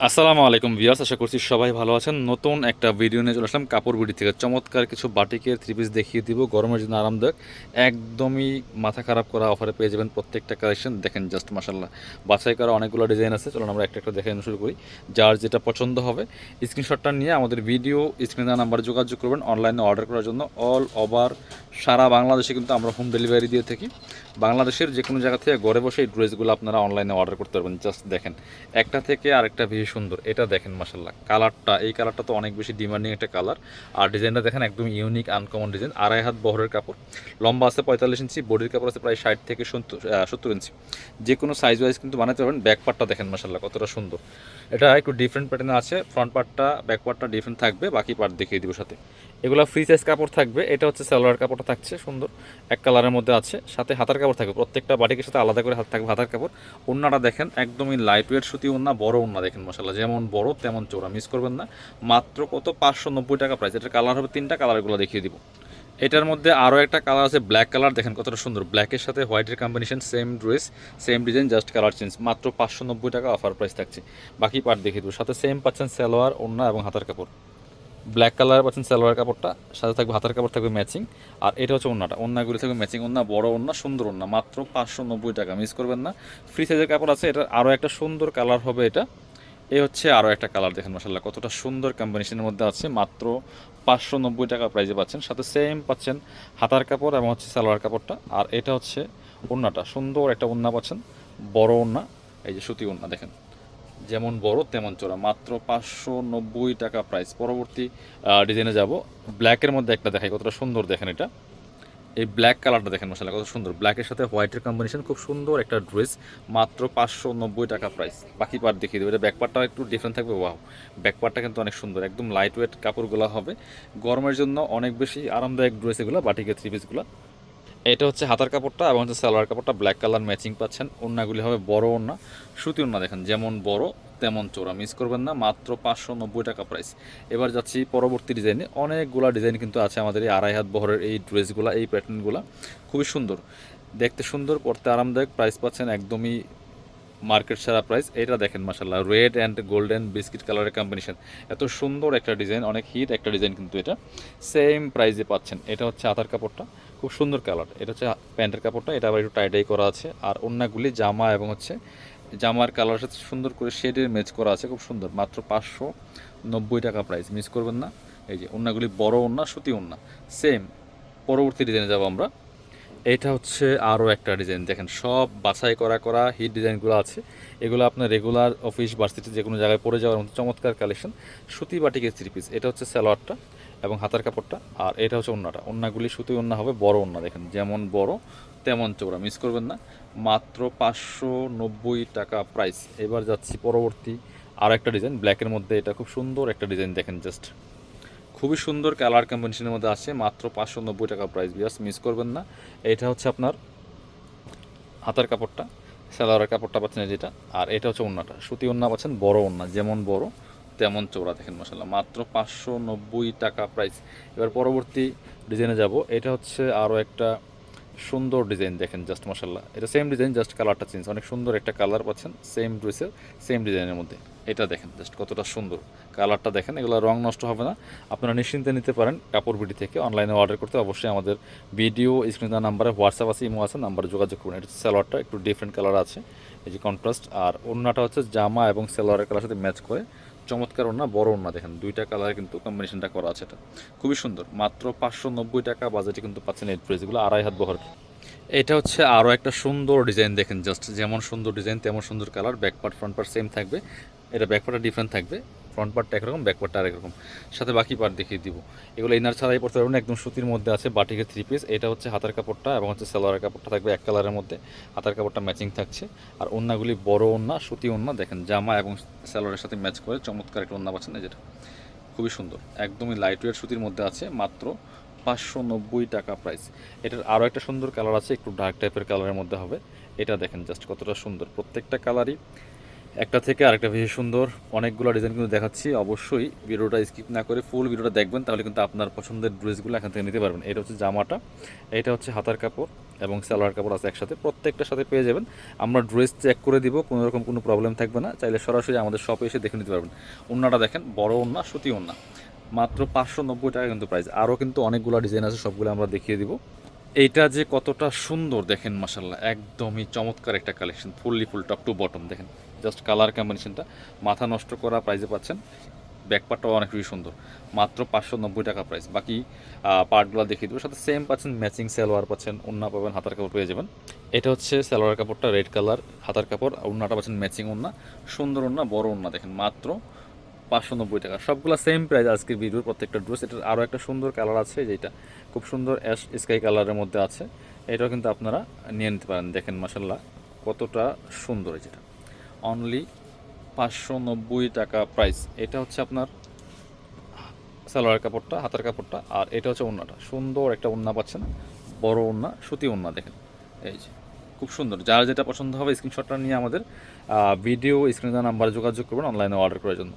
আসসালামু আলাইকুম ভিউয়ার্স, আশা করছি সবাই ভালো আছেন। নতুন একটা ভিডিও নিয়ে চলে আসলাম কাপড় বিডি থেকে। চমৎকার কিছু বাটিকের থ্রি পিস দেখিয়ে দিব, গরমের জন্য আরামদায়ক, একদমই মাথা খারাপ করা অফারে পেয়ে যাবেন প্রত্যেকটা কালেকশন। দেখেন জাস্ট মাশাল্লাহ, বাছাই করা অনেকগুলো ডিজাইন আছে। চলুন আমরা একটা একটা দেখে শুরু করি। যার যেটা পছন্দ হবে স্ক্রিনশটটা নিয়ে আমাদের ভিডিও স্ক্রিনে দেওয়া নাম্বারে যোগাযোগ করবেন অনলাইনে অর্ডার করার জন্য। অল ওভার সারা বাংলাদেশে কিন্তু আমরা হোম ডেলিভারি দিয়ে থাকি। বাংলাদেশের যে কোনো জায়গা থেকে ঘরে বসে এই ড্রেসগুলো আপনারা অনলাইনে অর্ডার করতে পারবেন। জাস্ট দেখেন, একটা থেকে আরেকটা বেশি সুন্দর। এটা দেখেন মাশাল্লাহ, কালারটা, এই কালারটা তো অনেক বেশি ডিমান্ডিং একটা কালার। আর ডিজাইনটা দেখেন, একদম ইউনিক আনকমন ডিজাইন। 2.5 হাত বহরের কাপড়, লম্বা আছে 45 ইঞ্চি, বডির কাপড় আছে প্রায় 60 থেকে 70 ইঞ্চি। যে কোনো সাইজ ওয়াইজ কিন্তু বানাতে পারবেন। ব্যাক পার্টটা দেখেন মাশাল্লাহ কতটা সুন্দর। এটা একটু ডিফারেন্ট প্যাটার্নে আছে, ফ্রন্ট পার্টটা ব্যাক পার্টটা ডিফারেন্ট থাকবে, বাকি পার্ট দেখিয়ে দিব সাথে। এগুলো ফ্রি সাইজ কাপড় থাকবে। এটা হচ্ছে সালোয়ার কাপড়টা থাকছে সুন্দর, এক কালারের মধ্যে আছে, সাথে হাতার কাপড় থাকবে। প্রত্যেকটা বাটিকের সাথে আলাদা করে হাত থাকবে হাতার কাপড়। ওড়নাটা দেখেন, একদমই লাইট ওয়েট সুতি ওড়না, বড় ওড়না দেখেন মাশাল্লাহ, যেমন বড় তেমন চওড়া, মিস করবেন না। মাত্র কত, 590 টাকা প্রাইস। এটার কালার হবে 3টা, কালারগুলো দেখিয়ে দিব। এটার মধ্যে আরও একটা কালার আছে ব্ল্যাক কালার, দেখেন কতটা সুন্দর। ব্ল্যাকের সাথে হোয়াইটের combination, same dress same design, just colour change. মাত্র 590 টাকা অফার প্রাইস থাকছে। বাকি পার্ট দেখিয়ে দেবো। সাথে সেম পাচ্ছেন সালোয়ার, ওড়না এবং হাতার কাপড়। ব্ল্যাক কালার পাচ্ছেন সালোয়ার কাপড়টা, সাথে থাকবে হাতার কাপড় থাকবে ম্যাচিং। আর এটা হচ্ছে ওড়নাটা, ওড়নাগুলি থাকবে ম্যাচিং ওড়না, বড় ওড়না, সুন্দর ওড়না। মাত্র 590 টাকা, মিস করবেন না। ফ্রি সাইজের কাপড় আছে। এটার আরও একটা সুন্দর কালার হবে এটা। এই হচ্ছে আরও একটা কালার, দেখেন মাশাল্লাহ কতটা সুন্দর কম্বিনেশনের মধ্যে আছে। মাত্র 590 টাকা প্রাইসে পাচ্ছেন। সাথে সেম পাচ্ছেন হাতার কাপড় এবং হচ্ছে সালোয়ার কাপড়টা। আর এটা হচ্ছে ওড়নাটা, সুন্দর একটা ওড়না পাচ্ছেন, বড় ওড়না। এই যে সুতি ওড়না দেখেন, যেমন বড় তেমন চোরা। মাত্র 590 টাকা প্রাইস। পরবর্তী ডিজাইনে যাব। ব্ল্যাকের মধ্যে একটা দেখাই, কতটা সুন্দর দেখেন এটা। এই ব্ল্যাক কালারটা দেখেন মাশাআল্লাহ কত সুন্দর, ব্ল্যাকের সাথে হোয়াইটের কম্বিনেশন, খুব সুন্দর একটা ড্রেস। মাত্র 590 টাকা প্রাইস। বাকি পার্ট দেখিয়ে দেবো। এটা ব্যাকপার্টটা একটু ডিফারেন্ট থাকবে। ওয়াও, ব্যাকপার্টটা কিন্তু অনেক সুন্দর, একদম লাইট ওয়েট কাপড়গুলো হবে। গরমের জন্য অনেক বেশি আরামদায়ক ড্রেস এগুলো, বাটিকের থ্রি পিসগুলো। এটা হচ্ছে হাতার কাপড়টা এবং হচ্ছে সালোয়ার কাপড়টা ব্ল্যাক কালার ম্যাচিং পাচ্ছেন। ওড়নাগুলি হবে বড় ওড়না, সুতি ওড়না দেখেন, যেমন বড় তেমন চোরা, মিস করবেন না। মাত্র 590 টাকা প্রাইস। এবার যাচ্ছি পরবর্তী ডিজাইনে। অনেকগুলো ডিজাইন কিন্তু আছে আমাদের এই 2.5 হাত বহরের এই ড্রেসগুলো, এই প্যাটার্নগুলো খুবই সুন্দর, দেখতে সুন্দর, পরতে আরামদায়ক। প্রাইস পাচ্ছেন একদমই মার্কেট সেরা প্রাইস। এটা দেখেন মাশাল্লাহ, রেড অ্যান্ড গোল্ডেন বিস্কিট কালারের কম্বিনেশন, এত সুন্দর একটা ডিজাইন, অনেক হিট একটা ডিজাইন কিন্তু এটা। সেম প্রাইসে পাচ্ছেন। এটা হচ্ছে হাতার কাপড়টা, খুব সুন্দর কালার। এটা হচ্ছে প্যান্টের কাপড়টা, এটা আবার একটু টাইডাই করা আছে। আর ওড়নাগুলি জামা এবং হচ্ছে জামার কালারের সাথে সুন্দর করে শেডের ম্যাচ করা আছে, খুব সুন্দর। মাত্র 590 টাকা প্রাইস, মিস করবেন না। এই যে ওড়নাগুলি বড় ওড়না, সুতি ওড়না সেম। পরবর্তী ডিজাইনে যাবো আমরা। এটা হচ্ছে আরও একটা ডিজাইন, দেখেন সব বাছাই করা করা হিট ডিজাইনগুলো আছে। এগুলো আপনার রেগুলার অফিস ভার্সিটি যে কোনো জায়গায় পরে যাওয়ার মতো চমৎকার কালেকশন। সুতি বাটিকের থ্রি পিস। এটা হচ্ছে সালোয়ারটা এবং হাতার কাপড়টা। আর এটা হচ্ছে ওড়নাটা, ওড়নাগুলি সুতি ওড়না হবে, বড় ওড়না দেখেন, যেমন বড় তেমন চওড়া, মিস করবেন না। মাত্র 590 টাকা প্রাইস। এবার যাচ্ছি পরবর্তী আর একটা ডিজাইন ব্ল্যাকের মধ্যে। এটা খুব সুন্দর একটা ডিজাইন দেখেন, জাস্ট খুবই সুন্দর কালার কম্বিনেশনের মধ্যে আছে। মাত্র 590 টাকা প্রাইস, বিয়াস মিস করবেন না। এটা হচ্ছে আপনার হাতার কাপড়টা, সালোয়ারের কাপড়টা পাচ্ছেন যেটা। আর এটা হচ্ছে ওড়নাটা, সুতি ওড়না পাচ্ছেন, বড় ওড়না, যেমন বড় তেমন চওড়া দেখেন মাশাআল্লাহ। মাত্র 590 টাকা প্রাইস। এবার পরবর্তী ডিজাইনে যাব। এটা হচ্ছে আরও একটা সুন্দর ডিজাইন দেখেন, জাস্ট মাশাআল্লাহ। এটা সেম ডিজাইন, জাস্ট কালারটা চেঞ্জ। অনেক সুন্দর একটা কালার পাচ্ছেন সেম ড্রেসের সেম ডিজাইনের মধ্যে। এটা দেখেন জাস্ট কতটা সুন্দর, কালারটা দেখেন। এগুলো রং নষ্ট হবে না, আপনারা নিশ্চিন্তে নিতে পারেন কাপড় বিডি থেকে। অনলাইনে অর্ডার করতে অবশ্যই আমাদের ভিডিও স্ক্রিন দেওয়া নাম্বারে হোয়াটসঅ্যাপ আছে, ইমো আছে, নাম্বারে যোগাযোগ করুন। এটা সালোয়ারটা একটু ডিফারেন্ট কালার আছে, এই যে কন্ট্রাস্ট। আর ওড়নাটা হচ্ছে জামা এবং সালোয়ারের কালার সাথে ম্যাচ করে, চমৎকার ওড়না, বড় ওড়না দেখেন, দুইটা কালার কিন্তু কম্বিনেশনটা করা আছে। এটা খুবই সুন্দর। মাত্র 590 টাকা বাজেটে কিন্তু পাচ্ছেন এই ড্রেসগুলো, 2.5 হাত বহর। এটা হচ্ছে আরও একটা সুন্দর ডিজাইন দেখেন, জাস্ট যেমন সুন্দর ডিজাইন তেমন সুন্দর colour. Back part front part same থাকবে। এটা ব্যাক পার্টটা ডিফারেন্ট থাকবে, ফ্রন্ট পার্টটা একরকম, ব্যাক পার্টটা আরেক রকম। সাথে বাকি পার্ট দেখিয়ে দিব। এগুলো ইনার ছাড়াই পড়তে পারবেন, একদম সুতির মধ্যে আছে, বাটিকের থ্রি পিস। এটা হচ্ছে হাতার কাপড়টা এবং হচ্ছে সালোয়ারের কাপড়টা থাকবে এক কালারের মধ্যে, হাতার কাপড়টা ম্যাচিং থাকছে। আর ওড়নাগুলি বড় ওড়না, সুতি ওড়না দেখেন, জামা এবং সালোয়ারের সাথে ম্যাচ করে চমৎকার একটা ওড়না পাচ্ছেন, যেটা খুবই সুন্দর, একদমই লাইট ওয়েট সুতির মধ্যে আছে। মাত্র 590 টাকা প্রাইস। এটার আরও একটা সুন্দর কালার আছে, একটু ডার্ক টাইপের কালারের মধ্যে হবে। এটা দেখেন জাস্ট কতটা সুন্দর, প্রত্যেকটা কালারই একটা থেকে আরেকটা বেশি সুন্দর অনেকগুলো ডিজাইন কিন্তু দেখাচ্ছি, অবশ্যই ভিডিওটা স্কিপ না করে ফুল ভিডিওটা দেখবেন, তাহলে কিন্তু আপনার পছন্দের ড্রেসগুলো এখান থেকে নিতে পারবেন। এটা হচ্ছে জামাটা, এটা হচ্ছে হাতার কাপড় এবং সালোয়ার কাপড় আছে একসাথে, প্রত্যেকটার সাথে পেয়ে যাবেন। আমরা ড্রেস চেক করে দিব, কোনো রকম কোনো প্রবলেম থাকবে না, চাইলে সরাসরি আমাদের শপে এসে দেখে নিতে পারবেন। ওন্নাটা দেখেন, বড় ওন্না, সুতি ওন্না, মাত্র 590 টাকা কিন্তু প্রাইস। আরও কিন্তু অনেকগুলো ডিজাইন আছে, সবগুলো আমরা দেখিয়ে দিব। এইটা যে কতটা সুন্দর দেখেন, মাশাল্লাহ, একদমই চমৎকার একটা collection, fully full top to bottom দেখেন, জাস্ট কালার কম্বিনেশনটা মাথা নষ্ট করা প্রাইসে পাচ্ছেন। ব্যাকপার্টটাও অনেক বেশি সুন্দর, মাত্র 590 টাকা প্রাইস। বাকি পার্টগুলো দেখিয়ে দেবো, সাথে সেম পাচ্ছেন, ম্যাচিং সালোয়ার পাচ্ছেন, ওন্না পাবেন, হাতার কাপড় পেয়ে যাবেন। এটা হচ্ছে সালোয়ার কাপড়টা রেড কালার, হাতার কাপড়, ওন্নাটা পাচ্ছেন ম্যাচিং ওন্না, সুন্দর ওন্না, বড় ওন্না দেখেন, মাত্র 590 টাকা। সবগুলো সেম প্রাইস আজকের ভিডিওর প্রত্যেকটা ড্রেস। এটার আরও একটা সুন্দর কালার আছে, যেটা খুব সুন্দর অ্যাশ স্কাই কালারের মধ্যে আছে, এটাও কিন্তু আপনারা নিয়ে নিতে পারেন। দেখেন মাশাল্লাহ কতটা সুন্দর, যেটা অনলি 590 টাকা প্রাইস। এটা হচ্ছে আপনার সালোয়ার কাপড়টা, হাতার কাপড়টা, আর এটা হচ্ছে ওন্নাটা, সুন্দর একটা ওন্না পাচ্ছেন, বড় ওন্না, সুতি ওন্না দেখেন, এই যে খুব সুন্দর। যার যেটা পছন্দ হবে স্ক্রিনশটটা নিয়ে আমাদের ভিডিও স্ক্রিনে নাম্বারে যোগাযোগ করবেন অনলাইনে অর্ডার করার জন্য।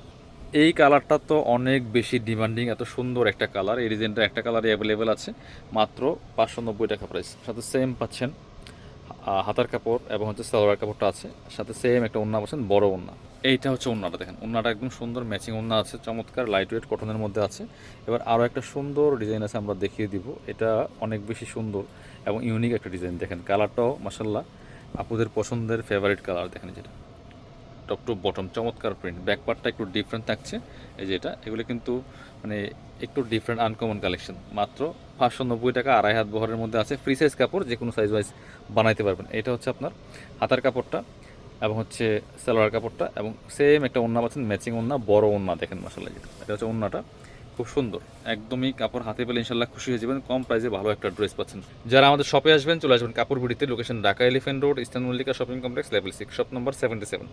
এই কালারটা তো অনেক বেশি ডিমান্ডিং, এত সুন্দর একটা কালার, এই ডিজাইনটা একটা কালারই অ্যাভেলেবেল আছে, মাত্র 590 টাকা প্রাইস। সাথে সেম পাচ্ছেন হাতার কাপড় এবং হচ্ছে সালোয়ার কাপড়টা আছে, সাথে সেম একটা ওন্না পাচ্ছেন, বড় ওন্না। এইটা হচ্ছে ওন্নাটা দেখেন, ওন্নাটা একদম সুন্দর ম্যাচিং ওন্না আছে, চমৎকার লাইট ওয়েট কটনের মধ্যে আছে। এবার আরও একটা সুন্দর ডিজাইন আছে, আমরা দেখিয়ে দিব। এটা অনেক বেশি সুন্দর এবং ইউনিক একটা ডিজাইন, দেখেন কালারটাও মাসাল্লাহ আপুদের পছন্দের ফেভারিট কালার, দেখেন যেটা টপ টু বটম, চমৎকার প্রিন্ট, ব্যাকপার্টটা একটু ডিফারেন্ট থাকছে, এই যেটা, এগুলো কিন্তু মানে একটু ডিফারেন্ট আনকমন কালেকশন। মাত্র 590 টাকা, আড়াই হাত বহরের মধ্যে আছে, ফ্রি সাইজ কাপড়, যে কোনো সাইজ ওয়াইজ বানাইতে পারবেন। এটা হচ্ছে আপনার হাতার কাপড়টা এবং হচ্ছে সালোয়ার কাপড়টা, এবং সেম একটা ওন্না পাচ্ছেন, ম্যাচিং ওন্না, বড় ওন্না দেখেন মাসাল্লাহ, যেটা এটা হচ্ছে ওন্নাটা, খুব সুন্দর, একদমই কাপড় হাতে পেলে ইনশাল্লাহ খুশি হয়ে যাবেন, কম প্রাইসে ভালো একটা ড্রেস পাচ্ছেন। যারা আমাদের শপে আসবেন, চলে আসবেন কাপড় বিড়িতে, location Dhaka elephant road, eastern Mallika shopping complex, level 6, shop number 77।